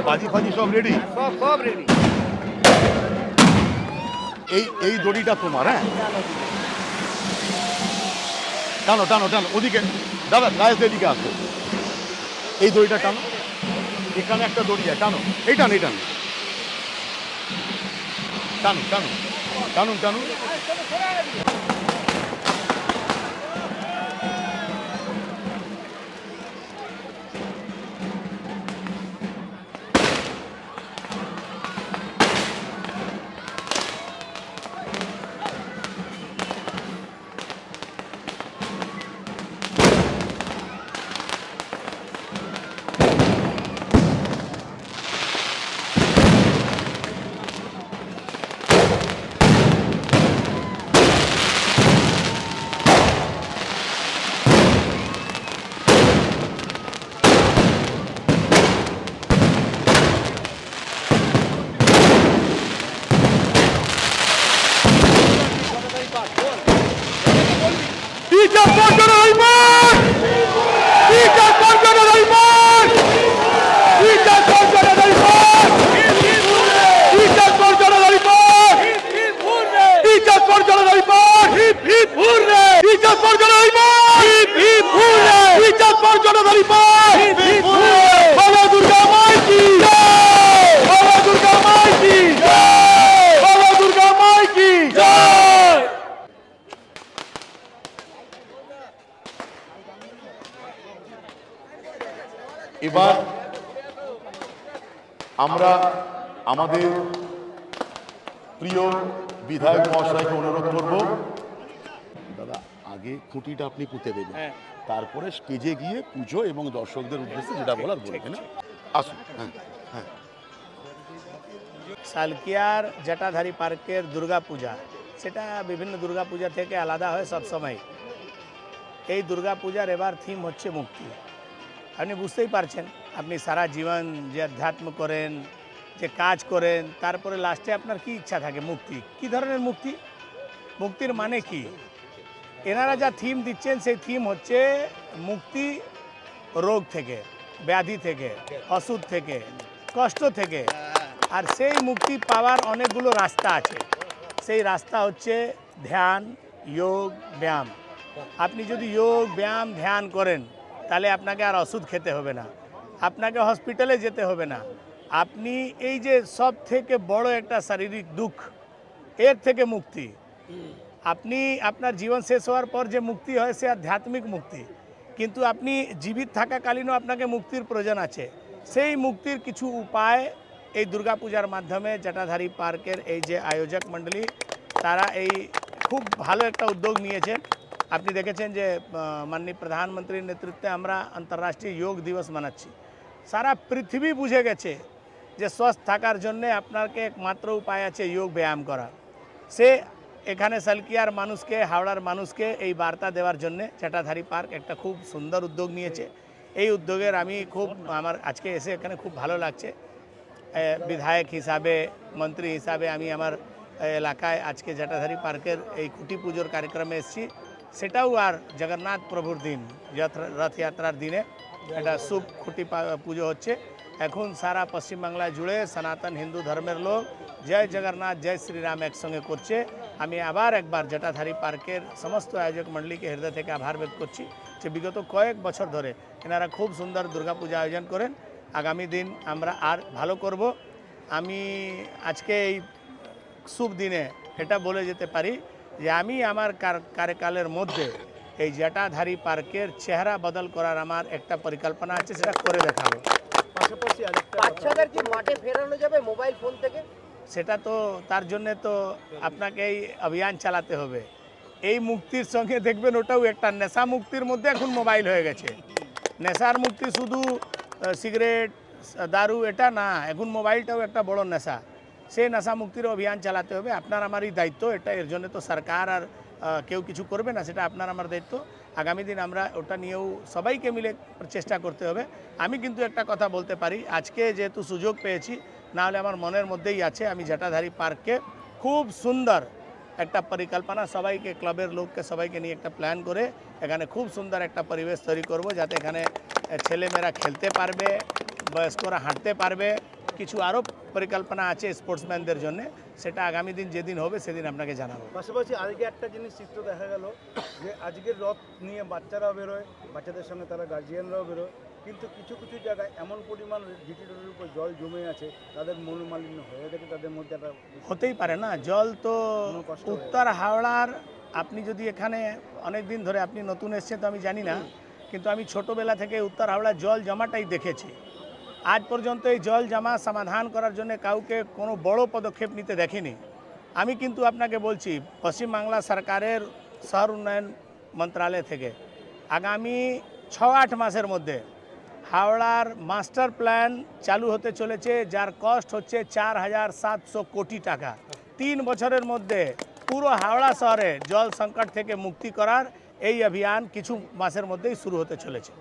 বাজি ফাজি সব রেডি? সব রেডি। এই দড়িটা তোমার? হ্যাঁ, টানো টানো টানো ওদিকে। দাদা গায়ে এদিকে আসো, এই দড়িটা টানো। এখানে একটা দড়ি আছে, টানো। এই টানো, এই টানো, টানো টানো টানুন টানুন। এবার আমরা আমাদের প্রিয় বিধায়ক মহাশয়কে অনুরোধ করব, দাদা আগে খুঁটিটা আপনি পুঁতে দেবেন, তারপরে স্টেজে গিয়ে পুজো এবং দর্শকদের উদ্দেশ্যে যেটা বলার বলবেন। আসুন। হ্যাঁ হ্যাঁ। সালকিয়ার জটাধারী পার্কের দুর্গা পূজা, সেটা বিভিন্ন দুর্গা পূজা থেকে আলাদা হয় সবসময়। এই দুর্গা পূজার এবার থিম হচ্ছে মুক্তি। আপনি বুঝতেই পারছেন, আপনি সারা জীবন যে আধ্যাত্ম করেন, যে কাজ করেন, তারপরে লাস্টে আপনার কি ইচ্ছা থাকে? মুক্তি। কি ধরনের মুক্তি? মুক্তির মানে কি? এনারা যা থিম দিচ্ছেন সেই থিম হচ্ছে মুক্তি রোগ থেকে, ব্যাধি থেকে, অসুখ থেকে, কষ্ট থেকে। আর সেই মুক্তি পাওয়ার অনেকগুলো রাস্তা আছে। সেই রাস্তা হচ্ছে ধ্যান, যোগ, ব্যায়াম। আপনি যদি যোগ, ব্যায়াম, ধ্যান করেন তাহলে আপনাকে আর ওষুধ খেতে হবে না, আপনাকে হসপিটালে যেতে হবে না। আপনি এই যে সব থেকে বড় একটা শারীরিক দুঃখ, এর থেকে মুক্তি। আপনি আপনার জীবন শেষ হওয়ার পর যে মুক্তি হয় সে আধ্যাত্মিক মুক্তি, কিন্তু আপনি জীবিত থাকাকালীনও আপনাকে মুক্তির প্রয়োজন আছে। সেই মুক্তির কিছু উপায় এই দুর্গাপূজার মাধ্যমে জটাধারী পার্কের এই যে আয়োজক মণ্ডলী, তারা এই খুব ভালো একটা উদ্যোগ নিয়েছেন। আপনি দেখেছেন যে মাননীয় প্রধানমন্ত্রীর নেতৃত্বে আমরা আন্তর্রাষ্ট্রীয় যোগ দিবস মানাচ্ছি। সারা পৃথিবী বুঝে গেছে যে সুস্থ থাকার জন্যে আপনাকে একমাত্র উপায় আছে যোগ ব্যায়াম করা। সে এখানে সালকিয়ার মানুষকে, হাওড়ার মানুষকে এই বার্তা দেওয়ার জন্যে জটাধারী পার্ক একটা খুব সুন্দর উদ্যোগ নিয়েছে। এই উদ্যোগের আমি খুব, আমার আজকে এসে এখানে খুব ভালো লাগছে। বিধায়ক হিসাবে, মন্ত্রী হিসাবে আমি আমার এলাকায় আজকে জটাধারী পার্কের এই খুঁটি পুজোর কার্যক্রমে এসেছি। সেটাও আর জগন্নাথ প্রভুর দিন, রথযাত্রার দিনে একটা শুভ খুঁটি পুজো হচ্ছে। এখন সারা পশ্চিমবাংলায় জুড়ে সনাতন হিন্দু ধর্মের লোক জয় জগন্নাথ, জয় শ্রীরাম একসঙ্গে করছে। আমি আবার একবার জটাধারী পার্কের সমস্ত আয়োজক মণ্ডলীকে হৃদয় থেকে আভার ব্যক্ত করছি যে বিগত কয়েক বছর ধরে এনারা খুব সুন্দর দুর্গাপূজা আয়োজন করেন। আগামী দিন আমরা আর ভালো করব। আমি আজকে এই শুভ দিনে এটা বলে যেতে পারি যে আমি আমার কার্যকালের মধ্যে এই জটাধারী পার্কের চেহারা বদল করার আমার একটা পরিকল্পনা আছে, সেটা করে দেখাবো। পাশাপাশি বাচ্চাদের কি মাঠে ফেরানো যাবে মোবাইল ফোন থেকে? সেটা তো তার জন্যে তো আপনাকে এই অভিযান চালাতে হবে। এই মুক্তির সঙ্গে দেখবেন ওটাও একটা নেশা মুক্তির মধ্যে এখন মোবাইল হয়ে গেছে। নেশার মুক্তি শুধু সিগারেট, দারু এটা না, এখন মোবাইলটাও একটা বড় নেশা। সেই নেশা মুক্তির অভিযান চালাতে হবে। আপনার আমারই দায়িত্ব এটা। এর জন্য তো সরকার আর কেউ কিছু করবে না, সেটা আপনার আমার দায়িত্ব। আগামী দিন আমরা ওটা নিয়েও সবাইকে মিলে চেষ্টা করতে হবে। আমি কিন্তু একটা কথা বলতে পারি, আজকে যেহেতু সুযোগ পেয়েছি, না হলে আমার মনের মধ্যেই আছে আমি জটাধারী পার্ককে খুব সুন্দর একটা পরিকল্পনা, সবাইকে, ক্লাবের লোককে সবাইকে নিয়ে একটা প্ল্যান করে এখানে খুব সুন্দর একটা পরিবেশ তৈরি করব, যাতে এখানে ছেলেমেয়েরা খেলতে পারবে, বয়স্করা হাঁটতে পারবে, কিছু আরও পরিকল্পনা আছে স্পোর্টসম্যানদের জন্য, সেটা আগামী দিন যেদিন হবে সেদিন আপনাকে জানাবো। পাশাপাশি আজকে একটা জিনিস চিত্র দেখা গেল যে আজকের রথ নিয়ে বাচ্চারাও বেরোয়, বাচ্চাদের সঙ্গে তারা গার্জিয়ানরাও বেরোয়, কিন্তু কিছু কিছু জায়গায় এমন পরিমাণ জিটি রোডের উপর জল জমে আছে, তাদের মনোমালিন্য হয়ে গেছে, তাদের মধ্যে একটা হতেই পারে না, জল তো কষ্ট হয়ে উত্তর হাওড়ার, আপনি যদি এখানে অনেক দিন ধরে, আপনি নতুন এসছেন তো আমি জানি না, কিন্তু আমি ছোটোবেলা থেকে উত্তর হাওড়ার জল জমাটাই দেখেছি। আজ পর্যন্ত এই জল জমা সমাধান করার জন্য কাউকে কোনো বড় পদক্ষেপ নিতে দেখিনি। আমি কিন্তু আপনাকে বলছি, পশ্চিমবাংলা সরকারের শহর উন্নয়ন মন্ত্রণালয় থেকে আগামী 6-8 মাসের মধ্যে হাওড়ার মাস্টার প্ল্যান চালু হতে চলেছে, যার কস্ট হচ্ছে 4700 কোটি টাকা। 3 বছরের মধ্যে পুরো হাওড়া শহরে জল সংকট থেকে মুক্তি করার এই অভিযান কিছু মাসের মধ্যেই শুরু হতে চলেছে।